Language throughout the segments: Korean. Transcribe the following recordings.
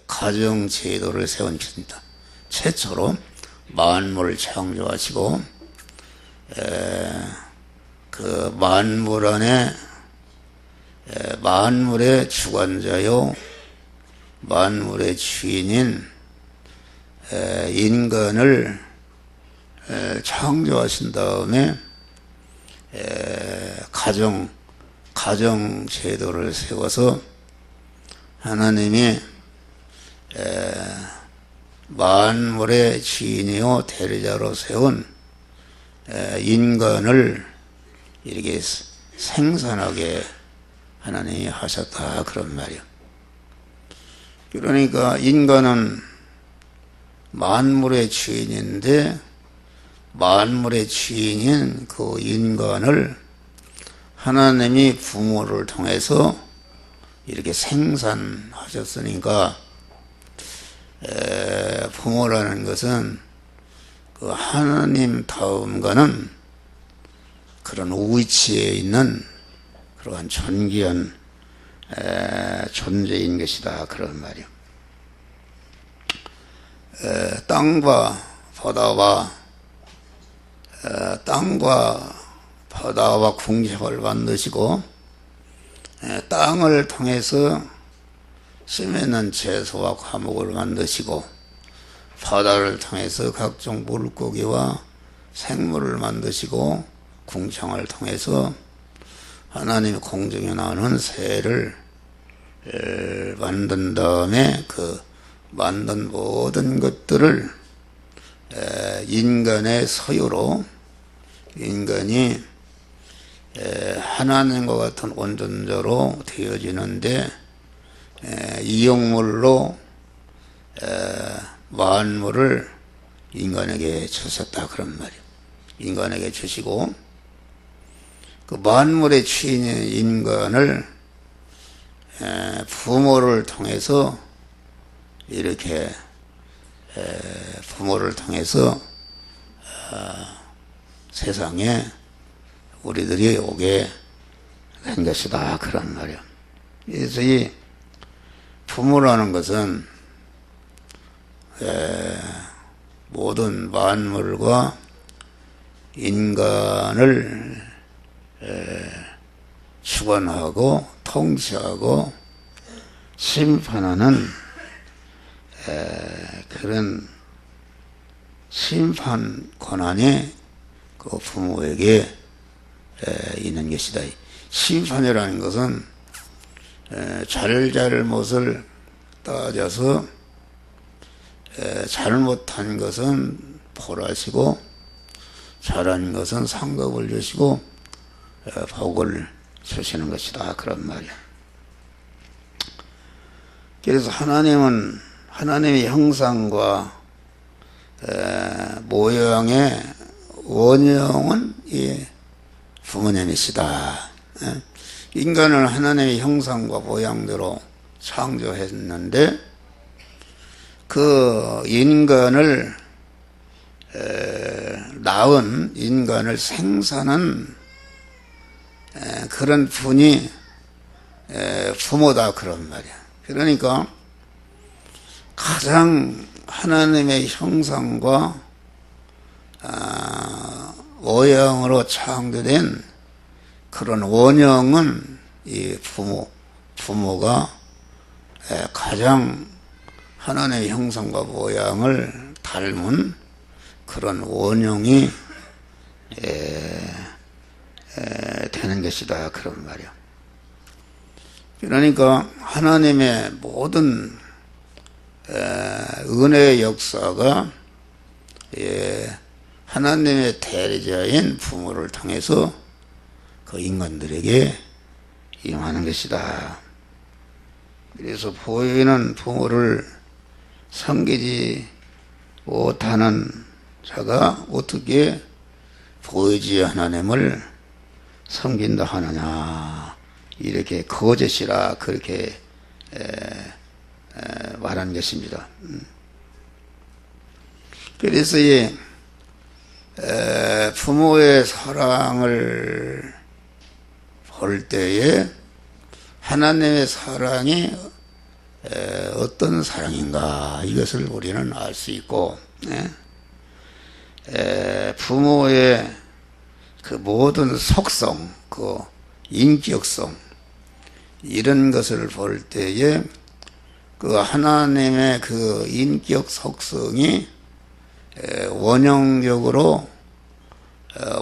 가정 제도를 세운 것입니다. 최초로 만물을 창조하시고 그 만물 안에 만물의 주관자요 만물의 주인인 인간을 창조하신 다음에 가정 제도를 세워서 하나님이 만물의 주인이요 대리자로 세운 인간을 이렇게 생산하게 하나님이 하셨다 그런 말이요. 그러니까 인간은 만물의 주인인데 만물의 주인인 그 인간을 하나님이 부모를 통해서 이렇게 생산하셨으니까 부모라는 것은 그 하나님 다음과는 그런 위치에 있는 그러한 존귀한 존재인 것이다 그런 말이요. 땅과 바다와 궁창을 만드시고 땅을 통해서 심에는 채소와 과목을 만드시고 바다를 통해서 각종 물고기와 생물을 만드시고 궁창을 통해서 하나님의 공중에 나오는 새를 만든 다음에 그 만든 모든 것들을 인간의 소유로 인간이 하나님과 같은 온전자로 되어지는데 이용물로 만물을 인간에게 주셨다 그런 말이에요. 인간에게 주시고 그 만물의 주인인 인간을 부모를 통해서 이렇게 부모를 통해서 세상에 우리들이 오게 된 것이다 그런 말이에요. 그래서 이 부모라는 것은 모든 만물과 인간을 주관하고 통치하고 심판하는 그런 심판 권한이 그 부모에게 있는 것이다. 심판이라는 것은 잘잘못을 따져서 잘못한 것은 벌하시고 잘한 것은 상급을 주시고 복을 주시는 것이다 그런 말이야. 그래서 하나님은 하나님의 형상과 모양의 원형은 이 부모님이시다. 인간을 하나님의 형상과 모양대로 창조했는데 그 인간을 낳은 인간을 생산한 그런 분이 부모다 그런 말이야. 그러니까 가장 하나님의 형상과 모양으로 창조된 그런 원형은 이 부모가 가장 하나님의 형상과 모양을 닮은 그런 원형이 되는 것이다 그런 말이야. 그러니까 하나님의 모든 은혜의 역사가 하나님의 대리자인 부모를 통해서 그 인간들에게 임하는 것이다. 그래서 보이는 부모를 섬기지 못하는 자가 어떻게 보이지 하나님을 섬긴다 하느냐, 이렇게 거짓이라 그렇게 말한 것입니다. 그래서 이 부모의 사랑을 볼 때에 하나님의 사랑이 어떤 사랑인가 이것을 우리는 알 수 있고, 부모의 그 모든 속성, 그 인격성 이런 것을 볼 때에 그 하나님의 그 인격 속성이 원형적으로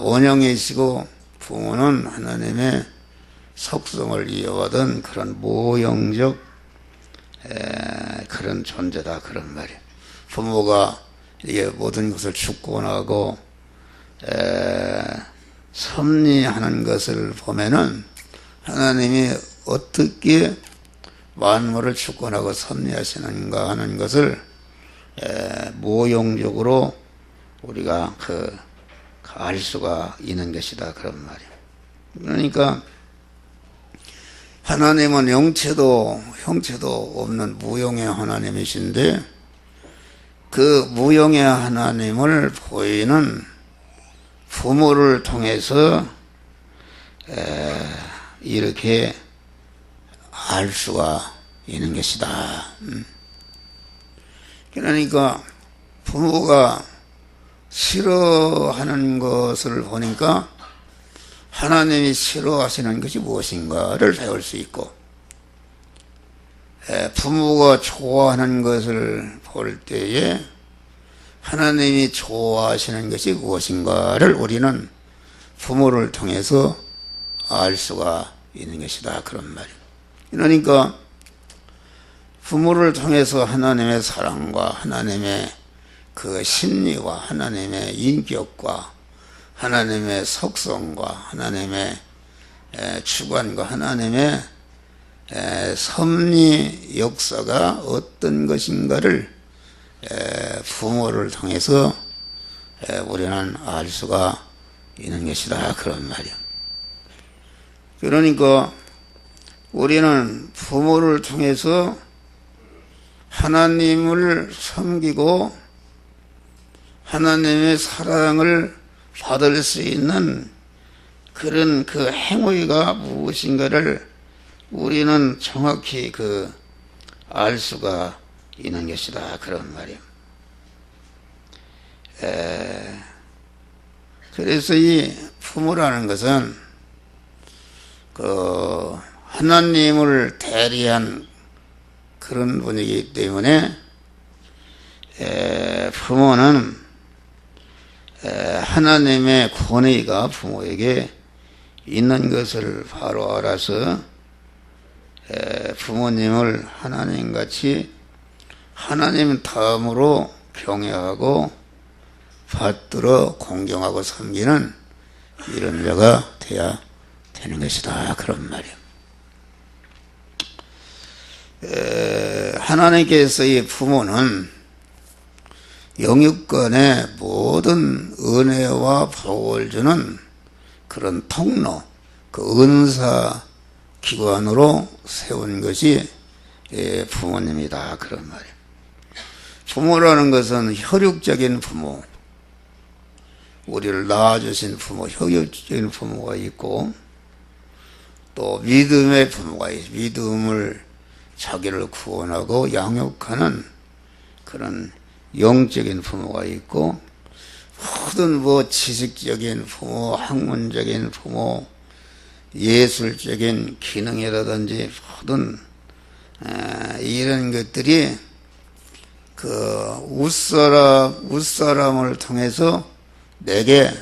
원형이시고 부모는 하나님의 속성을 이어받은 그런 모형적 그런 존재다 그런 말이에요. 부모가 이게 모든 것을 주권하고 섭리하는 것을 보면은 하나님이 어떻게 만물을 주권하고 섭리하시는가 하는 것을 모형적으로 우리가 알 수가 있는 것이다 그런 말이에요. 그러니까 하나님은 영체도 형체도 없는 무형의 하나님이신데 그 무형의 하나님을 보이는 부모를 통해서 이렇게 알 수가 있는 것이다. 그러니까 부모가 싫어하는 것을 보니까 하나님이 싫어하시는 것이 무엇인가를 배울 수 있고, 부모가 좋아하는 것을 볼 때에 하나님이 좋아하시는 것이 무엇인가를 우리는 부모를 통해서 알 수가 있는 것이다 그런 말이에요. 그러니까 부모를 통해서 하나님의 사랑과 하나님의 그 심리와 하나님의 인격과 하나님의 속성과 하나님의 주관과 하나님의 섭리 역사가 어떤 것인가를 부모를 통해서 우리는 알 수가 있는 것이다 그런 말이야. 그러니까 우리는 부모를 통해서 하나님을 섬기고 하나님의 사랑을 받을 수 있는 그런 그 행위가 무엇인가를 우리는 정확히 알 수가 있는 것이다 그런 말이에요. 그래서 이 부모라는 것은 하나님을 대리한 그런 분이기 때문에 부모는 하나님의 권위가 부모에게 있는 것을 바로 알아서 부모님을 하나님같이 하나님 다음으로 경외하고 받들어 공경하고 섬기는 이런 자가 돼야 되는 것이다 그런 말이에요. 하나님께서 이 부모는 영육간의 모든 은혜와 복을 주는 그런 통로, 그 은사 기관으로 세운 것이 부모님이다 그런 말이에요. 부모라는 것은 혈육적인 부모, 우리를 낳아주신 부모, 혈육적인 부모가 있고 또 믿음의 부모가 있고 믿음을 자기를 구원하고 양육하는 그런 영적인 부모가 있고 모든 지식적인 부모, 학문적인 부모, 예술적인 기능이라든지 모든 이런 것들이 윗사람을 통해서 내게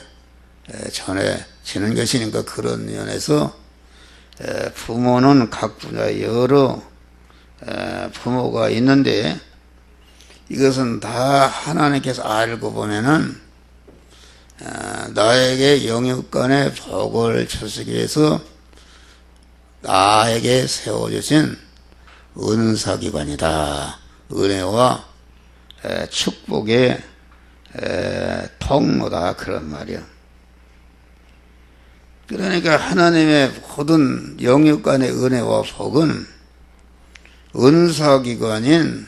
전해지는 것이니까 그런 면에서 부모는 각 분야 여러 부모가 있는데 이것은 다 하나님께서 알고 보면은 나에게 영육간의 복을 주시기 위해서 나에게 세워주신 은사기관이다. 은혜와 축복의 통로다 그런 말이야. 그러니까 하나님의 모든 영육간의 은혜와 복은 은사기관인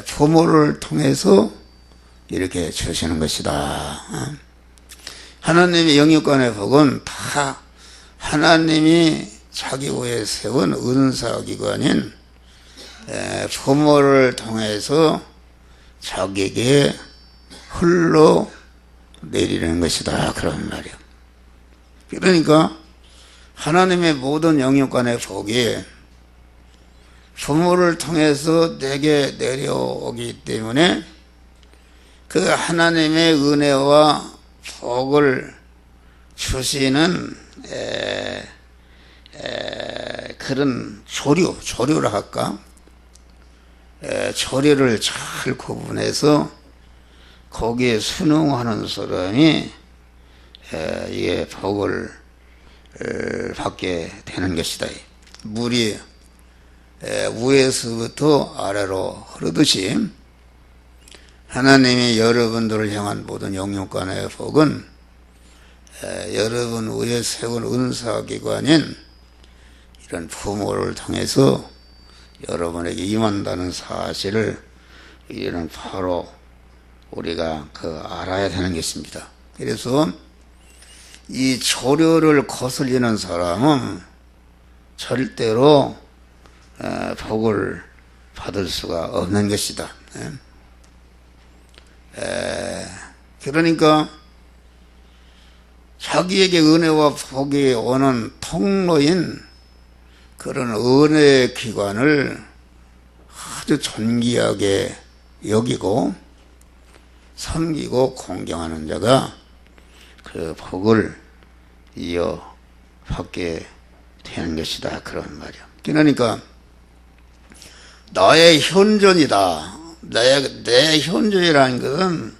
부모를 통해서 이렇게 주시는 것이다. 하나님의 영육간의 복은 다 하나님이 자기 위에 세운 은사기관인 부모를 통해서 자기에게 흘러내리는 것이다 그런 말이에요. 그러니까 하나님의 모든 영육간의 복이 부모를 통해서 내게 내려오기 때문에 그 하나님의 은혜와 복을 주시는 그런 조류라 할까? 조류를 잘 구분해서 거기에 순응하는 사람이 이게 복을 받게 되는 것이다. 물이 위에서부터 아래로 흐르듯이 하나님이 여러분들을 향한 모든 영육간의 복은 여러분 위에 세운 은사기관인 이런 부모를 통해서 여러분에게 임한다는 사실을 이제는 바로 우리가 알아야 되는 것입니다. 그래서 이 조류를 거슬리는 사람은 절대로 복을 받을 수가 없는 것이다. 그러니까 자기에게 은혜와 복이 오는 통로인 그런 은혜의 기관을 아주 존귀하게 여기고 섬기고 공경하는 자가 그 복을 이어받게 되는 것이다 그런 말이야. 그러니까 나의 현존이다. 내 현존이라는 것은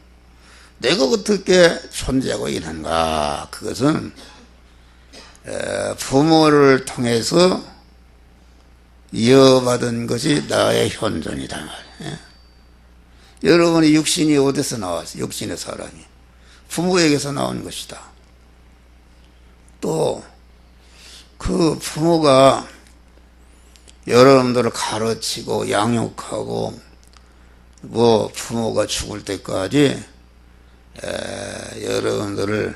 내가 어떻게 존재하고 있는가, 그것은 부모를 통해서 이어받은 것이 나의 현존이다 말이에요. 여러분의 육신이 어디서 나왔어요? 육신의 사람이 부모에게서 나온 것이다. 또 그 부모가 여러분들을 가르치고 양육하고 부모가 죽을 때까지 여러분들을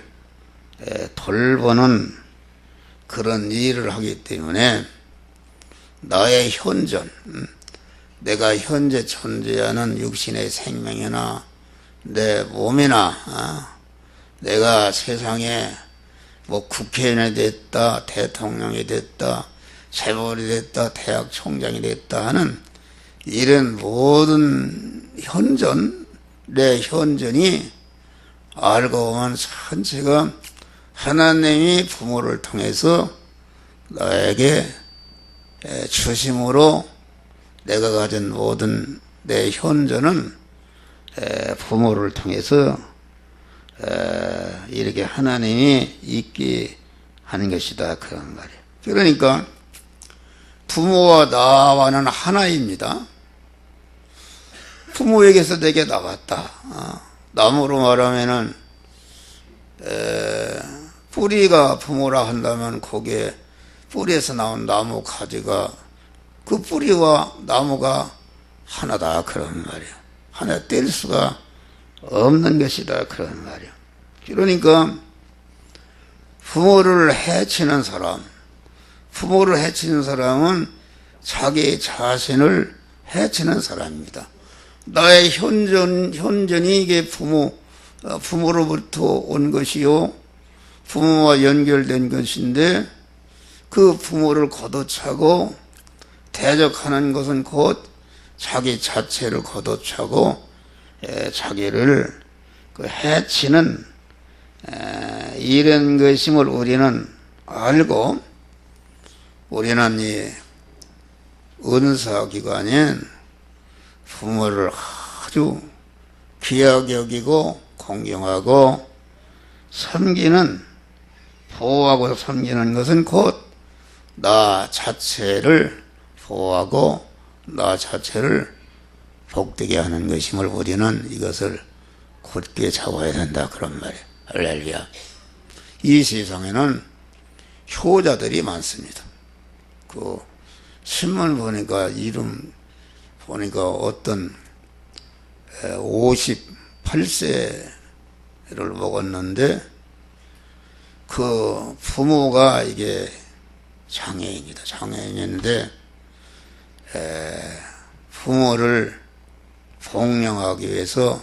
돌보는 그런 일을 하기 때문에 나의 현존, 내가 현재 존재하는 육신의 생명이나 내 몸이나 내가 세상에 국회의원이 됐다, 대통령이 됐다, 재벌이 됐다, 대학 총장이 됐다 하는 이런 모든 현존, 내 현존이 알고 보면 전체가 하나님이 부모를 통해서 나에게 주심으로 내가 가진 모든 내 현존은 부모를 통해서 이렇게 하나님이 있게 하는 것이다 그런 말이에요. 그러니까 부모와 나와는 하나입니다. 부모에게서 내게 나왔다. 나무로 말하면은 뿌리가 부모라 한다면 거기에 뿌리에서 나온 나무 가지가 그 뿌리와 나무가 하나다 그런 말이에요. 하나 뗄 수가 없는 것이다 그런 말이에요. 그러니까 부모를 해치는 사람은 자기 자신을 해치는 사람입니다. 나의 현존이 이게 부모로부터 온 것이요, 부모와 연결된 것인데 그 부모를 걷어차고 대적하는 것은 곧 자기 자체를 걷어차고 자기를 해치는 이런 것임을 우리는 알고, 우리는 이 은사기관인 부모를 아주 귀하게 여기고 공경하고 섬기는, 보호하고 섬기는 것은 곧 나 자체를 보호하고 나 자체를 복되게 하는 것임을 우리는 이것을 굳게 잡아야 된다 그런 말이에요. 할렐루야. 이 세상에는 효자들이 많습니다. 그 신문 보니까 이름 보니까 어떤 58세를 먹었는데 그 부모가 이게 장애인이다. 장애인인데 부모를 봉양하기 위해서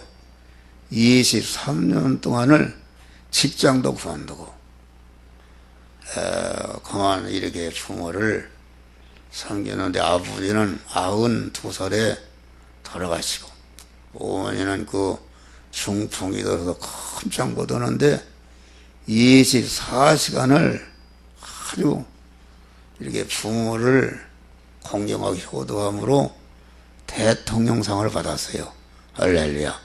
23년 동안을 직장도 그만두고 그만 이렇게 부모를 섬기는데, 아버지는 92살에 돌아가시고 어머니는 그 중풍이 들어서 깜짝 못 오는데 24시간을 아주 이렇게 부모를 공경하고 효도함으로 대통령상을 받았어요. 할렐루야.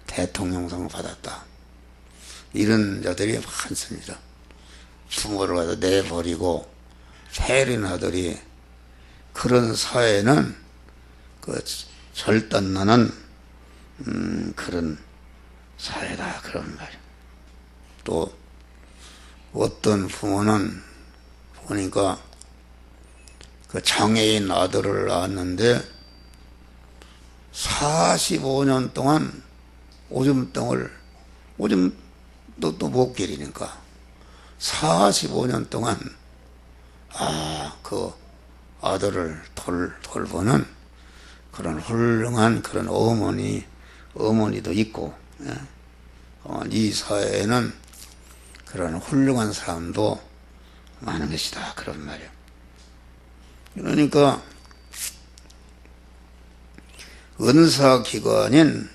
대통령상을 받았다. 이런 자들이 많습니다. 부모를 갖다 내버리고 폐륜하들이, 그런 사회는 그 절단나는 그런 사회다, 그런 말이에요. 또 어떤 부모는 보니까 그 장애인 아들을 낳았는데 45년 동안 오줌똥을, 오줌도 또 못 기리니까 45년 동안 그 아들을 돌보는 그런 훌륭한 그런 어머니도 있고, 이 사회에는 그런 훌륭한 사람도 많은 것이다, 그런 말이에요. 그러니까 은사기관인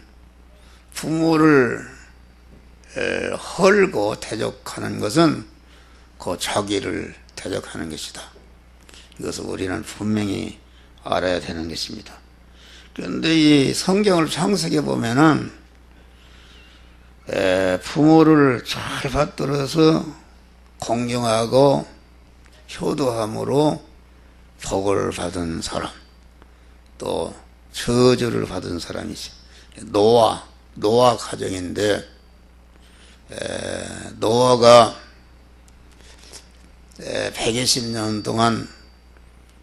부모를 헐고 대적하는 것은 그 자기를 대적하는 것이다. 이것을 우리는 분명히 알아야 되는 것입니다. 그런데 이 성경을 창세기에 보면은 부모를 잘 받들어서 공경하고 효도함으로 복을 받은 사람, 또 저주를 받은 사람이지. 노아 가정인데, 노아가 120년 동안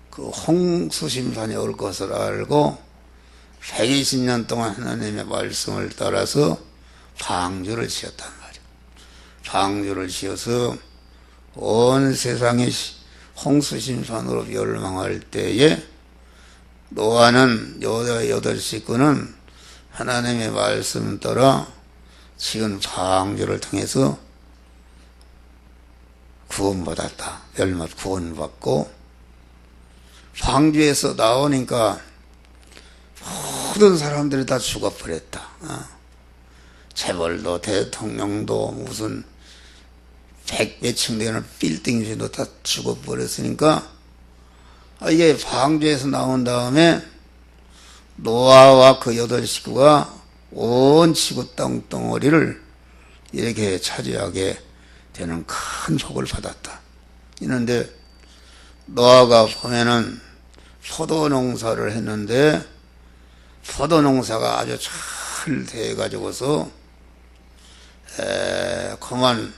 그 홍수 심판이 올 것을 알고 120년 동안 하나님의 말씀을 따라서 방주를 지었단 말이에요. 방주를 지어서 온 세상이 홍수 심판으로 멸망할 때에 노아는 여덟 식구는 하나님의 말씀 따라 지은 방주를 통해서 구원받았다. 구원받고 방주에서 나오니까 모든 사람들이 다 죽어버렸다. 재벌도 대통령도 무슨 100몇 층 되는 빌딩주도 다 죽어버렸으니까, 이게 방주에서 나온 다음에 노아와 그 8식구가 온 지구 땅덩어리를 이렇게 차지하게 되는 큰 복을 받았다. 이런데 노아가 보면은 포도 농사를 했는데 포도 농사가 아주 잘 돼가지고서 그만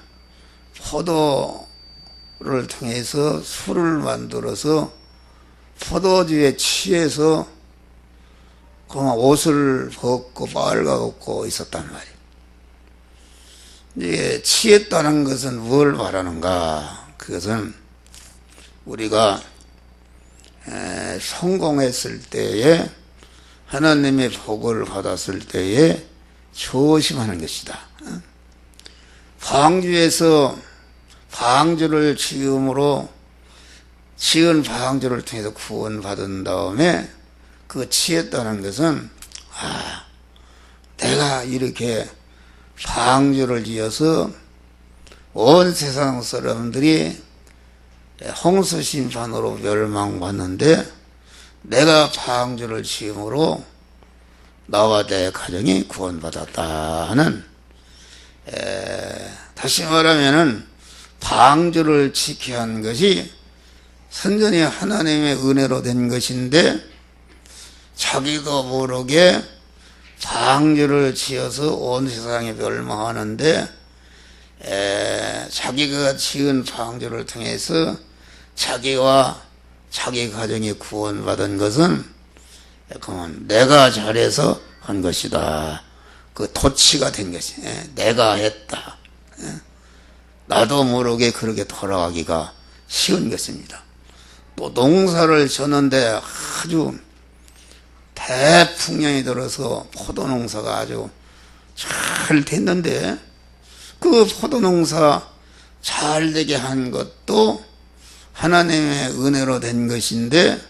포도를 통해서 술을 만들어서 포도주에 취해서 그만 옷을 벗고 빨가벗고 있었단 말이에요. 이게 취했다는 것은 뭘 말하는가? 그것은 우리가 성공했을 때에, 하나님의 복을 받았을 때에 조심하는 것이다. 방주에서 방주를 지음으로 지은 방주를 통해서 구원받은 다음에 그 취했다는 것은, 내가 이렇게 방주를 지어서 온 세상 사람들이 홍수 심판으로 멸망받는데 내가 방주를 지음으로 나와 내 가정이 구원받았다 하는, 다시 말하면은 방주를 지켜야 하는 것이 선전히 하나님의 은혜로 된 것인데, 자기도 모르게 방주를 지어서 온 세상에 멸망하는데, 자기가 지은 방주를 통해서 자기와 자기 가정이 구원받은 것은 그만 내가 잘해서 한 것이다. 그 도치가 된 것이, 내가 했다. 나도 모르게 그렇게 돌아가기가 쉬운 것입니다. 또 농사를 졌는데 아주 대풍년이 들어서 포도 농사가 아주 잘 됐는데 그 포도 농사 잘 되게 한 것도 하나님의 은혜로 된 것인데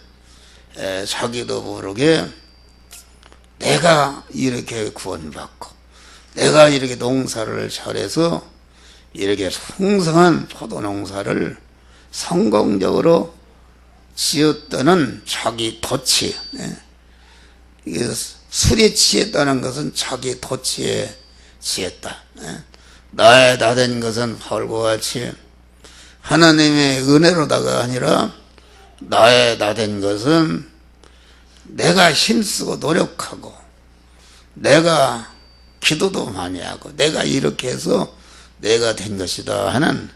자기도 모르게 내가 이렇게 구원받고 내가 이렇게 농사를 잘해서 이렇게 풍성한 포도 농사를 성공적으로 지었다는 자기 도취, 이게 술에 취했다는 것은 자기 도취에 취했다. 나의 나된 것은 바울과 같이 하나님의 은혜로다가 아니라 나의 나된 것은 내가 힘쓰고 노력하고 내가 기도도 많이 하고 내가 이렇게 해서 내가 된 것이다 하는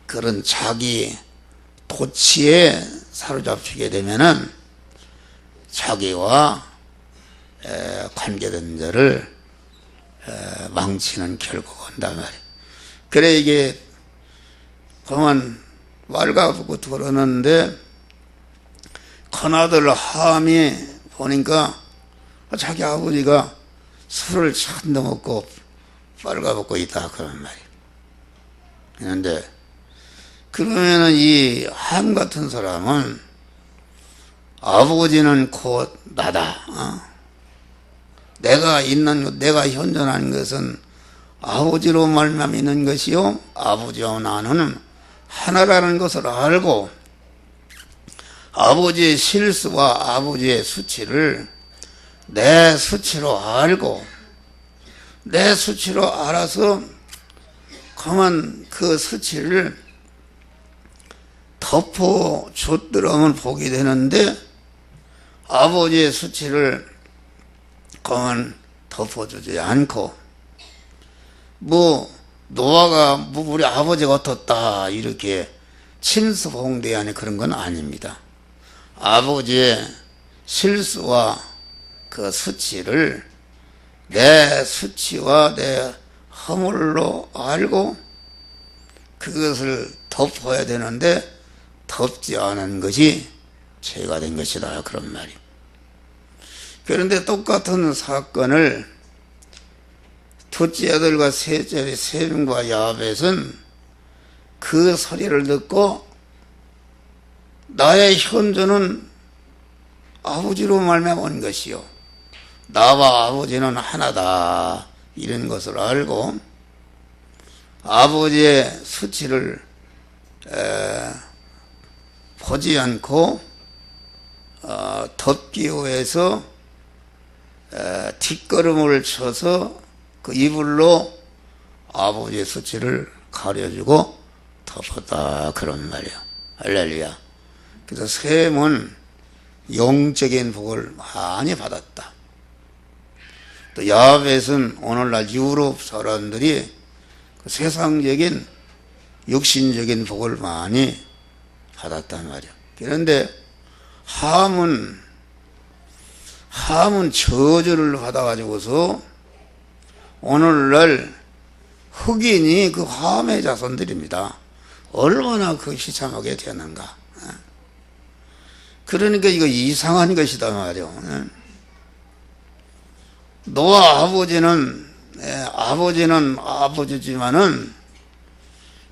그런 자기 도취에 사로잡히게 되면은 자기와 관계된 자를 망치는 결과가 온단 말이에요. 그래 이게 그만 말가부고 들었는데 큰아들 함이 보니까 자기 아버지가 술을 잔뜩 먹고 빨가벗고 있다 그런 말이에요. 그런데 그러면은 이 함 같은 사람은 아버지는 곧 나다. 내가 있는 내가 현존하는 것은 아버지로 말미암아 있는 것이요 아버지와 나는 하나라는 것을 알고 아버지의 실수와 아버지의 수치를 내 수치로 알고 내 수치로 알아서 그만 그 수치를 덮어줬더라면 복이 되는데 아버지의 수치를 그만 덮어주지 않고 노아가 우리 아버지가 어떻다 이렇게 침수봉대하는 그런 건 아닙니다. 아버지의 실수와 그 수치를 내 수치와 내 허물로 알고 그것을 덮어야 되는데 덮지 않은 것이 죄가 된 것이다 그런 말이에요. 그런데 똑같은 사건을 둘째 아들과 셋째 아들 셈과 야벳은 그 소리를 듣고 나의 현존은 아버지로 말미암아 온 것이요 나와 아버지는 하나다 이런 것을 알고 아버지의 수치를 보지 않고 덮기 위해서 뒷걸음을 쳐서 그 이불로 아버지의 수치를 가려주고 덮었다 그런 말이야. 할렐루야. 그래서 셈은 영적인 복을 많이 받았다. 또 야벳은 오늘날 유럽 사람들이 그 세상적인 육신적인 복을 많이 받았단 말이야. 그런데 함은 저주를 받아가지고서 오늘날 흑인이 그 함의 자손들입니다. 얼마나 그 희참하게 되었는가. 그러니까 이거 이상한 것이다 말이요. 노아 아버지는 아버지지만은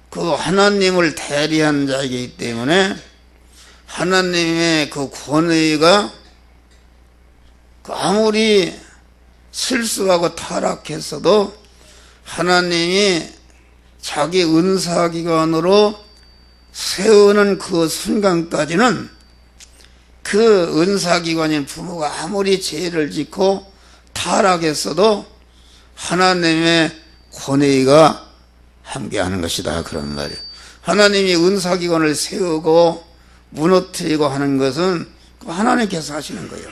그 하나님을 대리한 자이기 때문에 하나님의 그 권위가 아무리 실수하고 타락했어도 하나님이 자기 은사기관으로 세우는 그 순간까지는 그 은사기관인 부모가 아무리 죄를 짓고 타락했어도 하나님의 권위가 함께하는 것이다 그런 말이에요. 하나님이 은사기관을 세우고 무너뜨리고 하는 것은 하나님께서 하시는 거예요.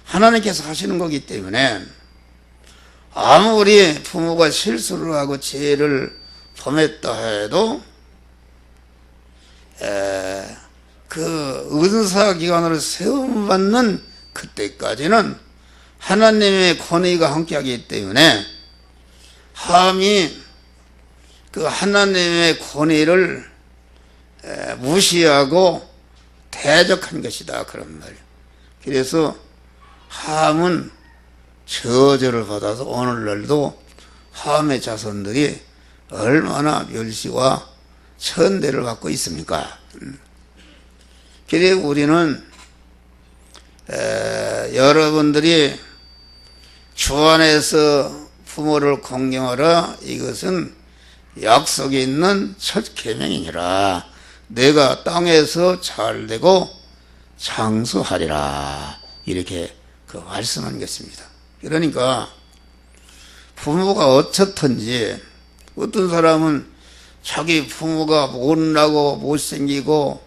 하나님께서 하시는 거기 때문에 아무리 부모가 실수를 하고 죄를 범했다 해도 그 은사기관으로 세움받는 그때까지는 하나님의 권위가 함께하기 때문에 함이 그 하나님의 권위를 무시하고 대적한 것이다 그런 말이에요. 그래서 함은 저주를 받아서 오늘날도 함의 자손들이 얼마나 멸시와 천대를 받고 있습니까? 그래 우리는 여러분들이 주 안에서 부모를 공경하라, 이것은 약속이 있는 첫 계명이니라. 내가 땅에서 잘되고 장수하리라, 이렇게 그 말씀한 것입니다. 그러니까 부모가 어떻든지, 어떤 사람은 자기 부모가 못나고 못생기고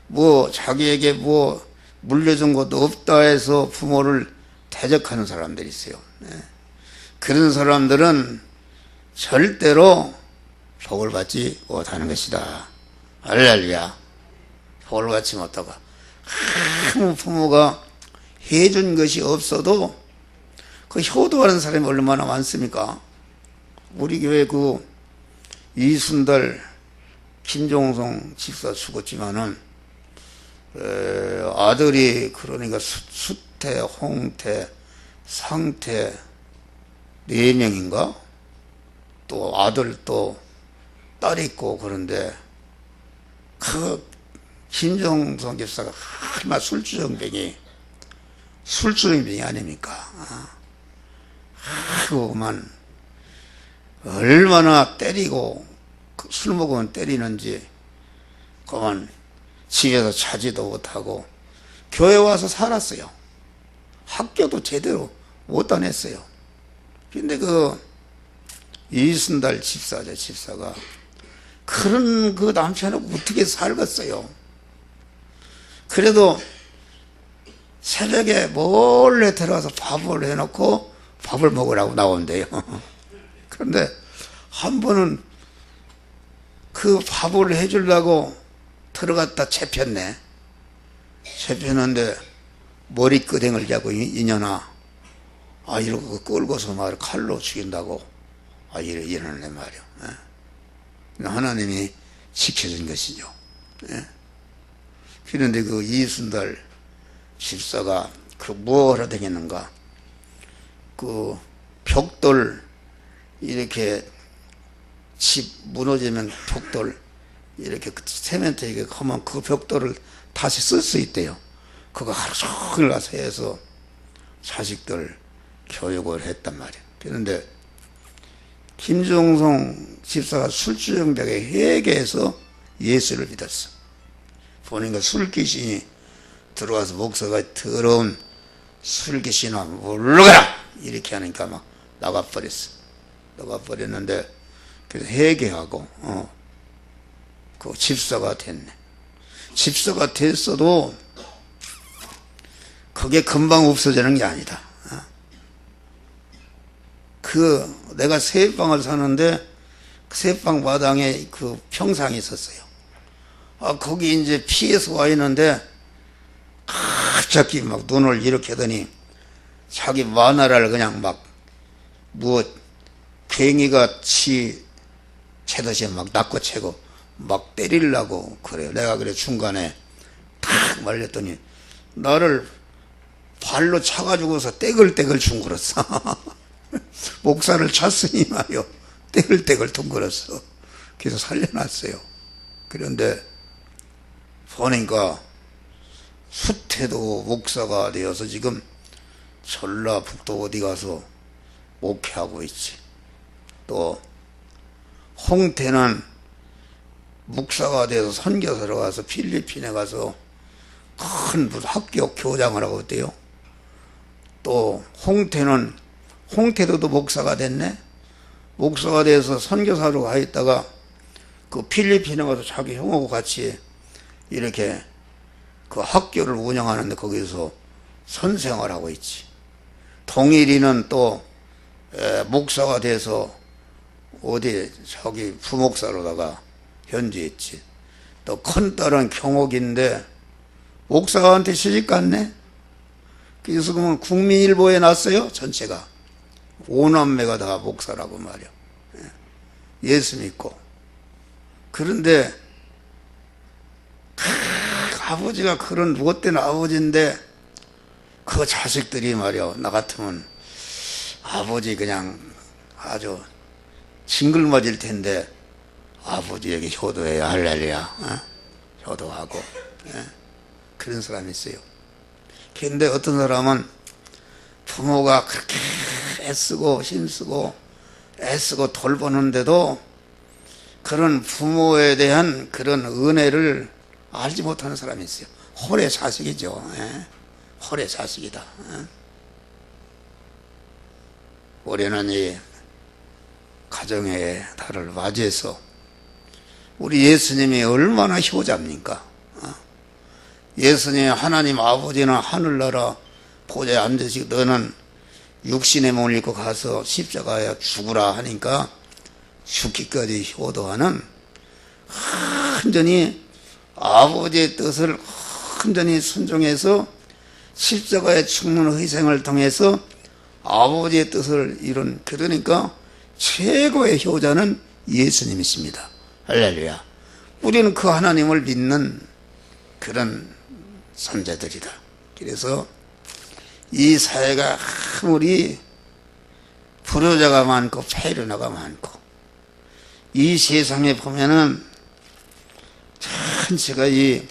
뭐 자기에게 뭐 물려준 것도 없다 해서 부모를 대적하는 사람들이 있어요. 그런 사람들은 절대로 복을 받지 못하는 것이다. 할렐루야. 복을 받지 못하고, 아무 부모가 해준 것이 없어도 그 효도하는 사람이 얼마나 많습니까? 우리 교회 그 이순달 김종성 집사 죽었지만은 아들이 그러니까 수태, 홍태, 상태 4명인가? 또 아들 또 딸 있고, 그런데 그 김종성 집사가 얼마나 술주정병이 아닙니까? 그만 얼마나 때리고 술 먹으면 때리는지, 그만 집에서 자지도 못하고 교회 와서 살았어요. 학교도 제대로 못 다녔어요. 근데 그 이순달 집사가 그런 그 남편하고 어떻게 살겠어요? 그래도 새벽에 몰래 들어가서 밥을 해놓고 밥을 먹으라고 나온대요. 그런데 한 번은 그 밥을 해주려고 들어갔다 잡혔네. 잡혔는데 머리끄댕을 잡고, 이년아, 이러고 끌고서 말을 칼로 죽인다고 이러네 말이요. 하나님이 지켜준 것이죠. 그런데 그 이순달 집사가 그 뭐하러 다녔는가, 그 벽돌 이렇게 집 무너지면 벽돌 이렇게 세멘트 이렇게 하면 그 벽돌을 다시 쓸 수 있대요. 그거 하루 종일 가서 해서 자식들 교육을 했단 말이에요. 그런데 김종성 집사가 술주정병에 회개해서 예수를 믿었어. 보니까 술귀신이 들어와서 목사가 더러운 술귀신아 물러가라 이렇게 하니까 막 나가버렸는데, 그래서 회개하고 그 집사가 됐네. 집사가 됐어도 그게 금방 없어지는 게 아니다. 내가 새방을 사는데 새방 마당에 그 평상이 있었어요. 거기 이제 피해서 와 있는데 갑자기 막 눈을 이렇게 하더니 자기 마누라를 그냥 막 괭이가 채듯이 막 낚아채고 막 때리려고 그래요. 내가 그래 중간에 탁 말렸더니 나를 발로 차가지고서 떼글떼글 둥글었어. 목사를 찼으니 말이요, 떼글떼글 둥글었어. 그래서 살려놨어요. 그런데 보니까 수태도 목사가 되어서 지금 전라북도 어디 가서 목회하고 있지. 또 홍태는 목사가 돼서 선교사로 가서 필리핀에 가서 큰 학교 교장을 하고 있대요. 또 홍태도도 목사가 됐네. 목사가 돼서 선교사로 가 있다가 그 필리핀에 가서 자기 형하고 같이 이렇게 그 학교를 운영하는데 거기서 선생을 하고 있지. 동일이는 또 목사가 돼서 어디 저기 부목사로다가 현재 있지. 또 큰딸은 경옥인데 목사한테 시집갔네. 그래서 그러면 국민일보에 났어요. 전체가 5남매가 다 목사라고 말이야. 예수 믿고. 그런데 아버지가 그런 못된 아버지인데 그 자식들이 말이야, 나 같으면 아버지 그냥 아주 징글맞을 텐데 아버지에게 효도해야 할렐루야, 효도하고, 그런 사람이 있어요. 그런데 어떤 사람은 부모가 그렇게 애쓰고 힘쓰고 애쓰고 돌보는데도 그런 부모에 대한 그런 은혜를 알지 못하는 사람이 있어요. 홀의 자식이죠. 홀의 자식이다. 올해는 이 가정의 달을 맞이해서 우리 예수님이 얼마나 효자입니까? 예수님 하나님 아버지는 하늘나라 보좌에 앉으시고 너는 육신의 몸을 입고 가서 십자가에 죽으라 하니까 죽기까지 효도하는 완전히 아버지의 뜻을 완전히 순종해서 십자가에 죽는 희생을 통해서 아버지의 뜻을 이룬, 그러니까 최고의 효자는 예수님이십니다. 할렐루야. 우리는 그 하나님을 믿는 그런 선자들이다. 그래서 이 사회가 아무리 불효자가 많고 폐륜화가 많고 이 세상에 보면은 전체가 이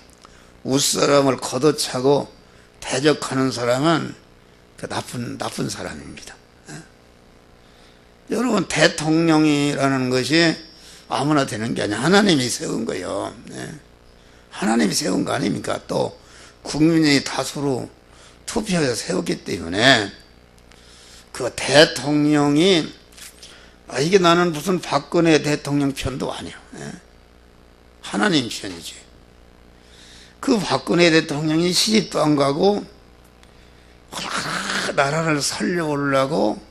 웃사람을 걷어차고 대적하는 사람은 그 나쁜 사람입니다. 여러분, 대통령이라는 것이 아무나 되는 게 아니라 하나님이 세운 거예요. 하나님이 세운 거 아닙니까? 또 국민이 다수로 투표해서 세웠기 때문에 그 대통령이 이게 나는 무슨 박근혜 대통령 편도 아니야. 하나님 편이지. 그 박근혜 대통령이 시집도 안 가고 나라를 살려오려고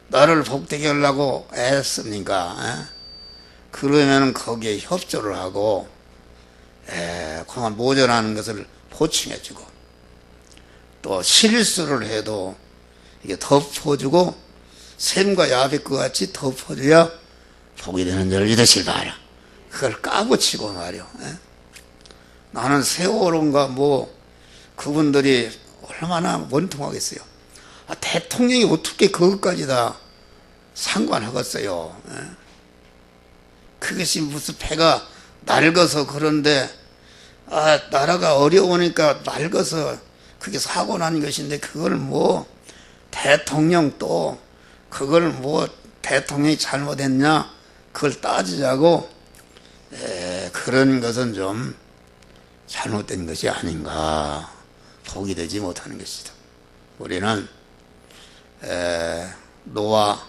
나를 복되게 하려고 애쓰니까 그러면 거기에 협조를 하고 그만 모자라는 것을 보충해주고 또 실수를 해도 이게 덮어주고 샘과 야백과 같이 덮어줘야 복이 되는 줄 믿으실 바라. 그걸 까부치고 말이요. 나는 세월호인가 뭐 그분들이 얼마나 원통하겠어요. 대통령이 어떻게 그것까지 다 상관하겠어요. 그것이 무슨 배가 낡아서 그런데 나라가 어려우니까 낡아서 그게 사고 난 것인데 그걸 뭐 대통령 또 그걸 뭐 대통령이 잘못했냐 그걸 따지자고 그런 것은 좀 잘못된 것이 아닌가, 복이 되지 못하는 것이다. 우리는 노아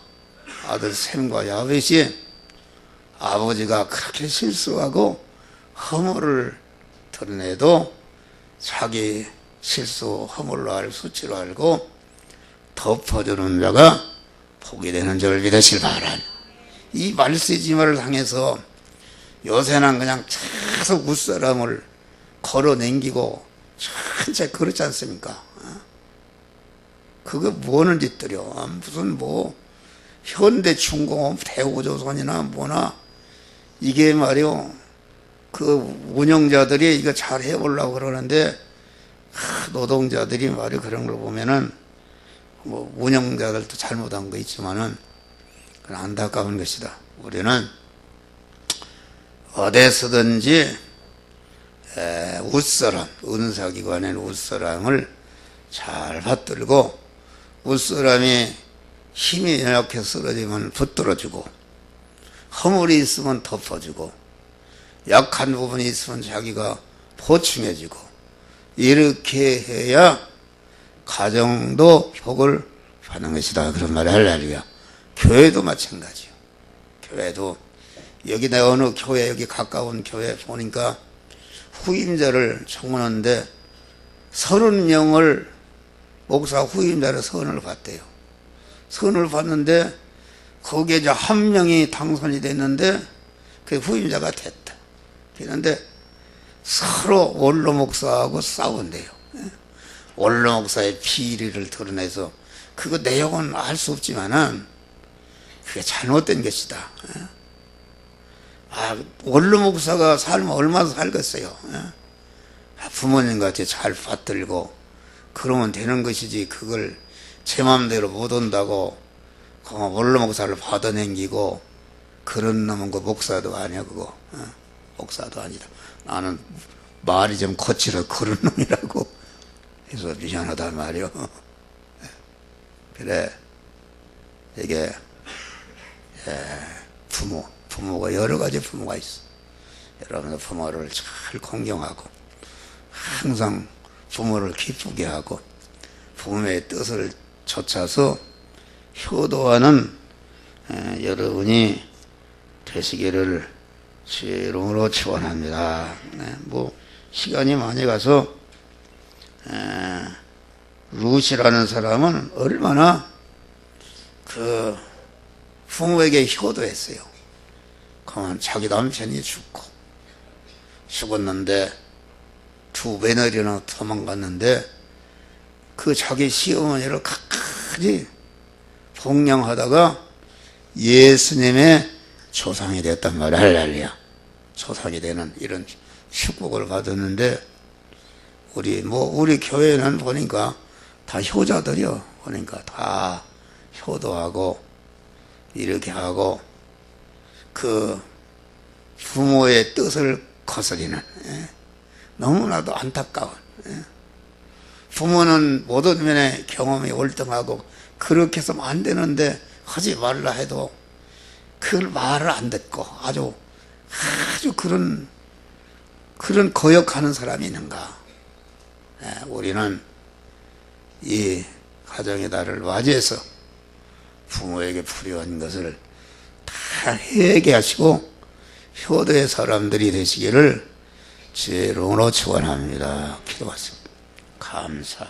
아들 셈과 야벳이 아버지가 그렇게 실수하고 허물을 드러내도 자기 실수 허물로 알 수치로 알고 덮어주는 자가 복이 되는 줄 믿으실 바란. 이 말세지마를 향해서 요새는 그냥 계속 웃사람을 걸어냉기고 전체 그렇지 않습니까? 그거 뭐는 짓들여. 무슨 뭐 현대중공업 대우조선이나 뭐나 이게 말이요 그 운영자들이 이거 잘 해보려고 그러는데 노동자들이 말이요 그런 걸 보면은 뭐 운영자들도 잘못한 거 있지만은 그건 안타까운 것이다. 우리는 어디서든지 웃사람, 은사기관의 웃사람을 잘 받들고 웃사람이 힘이 연약해 쓰러지면 붙들어주고 허물이 있으면 덮어주고 약한 부분이 있으면 자기가 보충해주고 이렇게 해야 가정도 복을 받는 것이다. 그런 말을 할렐루야. 교회도 마찬가지요. 교회도 여기 내 어느 교회 여기 가까운 교회 보니까 후임자를 청문하는데 30명을 목사 후임자로 선을 받대요. 선을 받는데 거기에 이제 한 명이 당선이 됐는데 그 후임자가 됐다. 그런데 서로 원로 목사하고 싸운대요. 원로 목사의 비리를 드러내서 그거 내용은 알 수 없지만은 그게 잘못된 것이다. 원로 목사가 살면 얼마나 살겠어요. 부모님 같이 잘 받들고 그러면 되는 것이지 그걸 제 마음대로 못 온다고 원로 목사를 받아넘기고 그런 놈은 그 목사도 아니야 그거. 목사도 아니다. 나는 말이 좀 거칠어 그런 놈이라고 해서 미안하단 말이요. 그래 이게 부모가 여러 가지 부모가 있어. 여러분들 부모를 잘 공경하고 항상 부모를 기쁘게 하고 부모의 뜻을 좇아서 효도하는 여러분이 되시기를 주의 이름으로 축원합니다. 뭐 시간이 많이 가서 룻이라는 사람은 얼마나 그 부모에게 효도했어요. 그러면 자기 남편이 죽었는데 두 며느리나 도망갔는데 그 자기 시어머니를 끝까지 봉양하다가 예수님의 조상이 됐단 말이야. 할렐루야. 조상이 되는 이런 축복을 받았는데 우리 교회는 보니까 다 효자들이요. 보니까 다 효도하고 이렇게 하고 그 부모의 뜻을 거스리는 너무나도 안타까운 부모는 모든 면에 경험이 월등하고 그렇게 해서는 안 되는데 하지 말라 해도 그걸 말을 안 듣고 아주 그런 거역하는 사람이 있는가. 우리는 이 가정의 달을 맞이해서 부모에게 불효한 것을 다 회개하시고 효도의 사람들이 되시기를 주의 이름으로 축원합니다. 기도하십니다. 감사.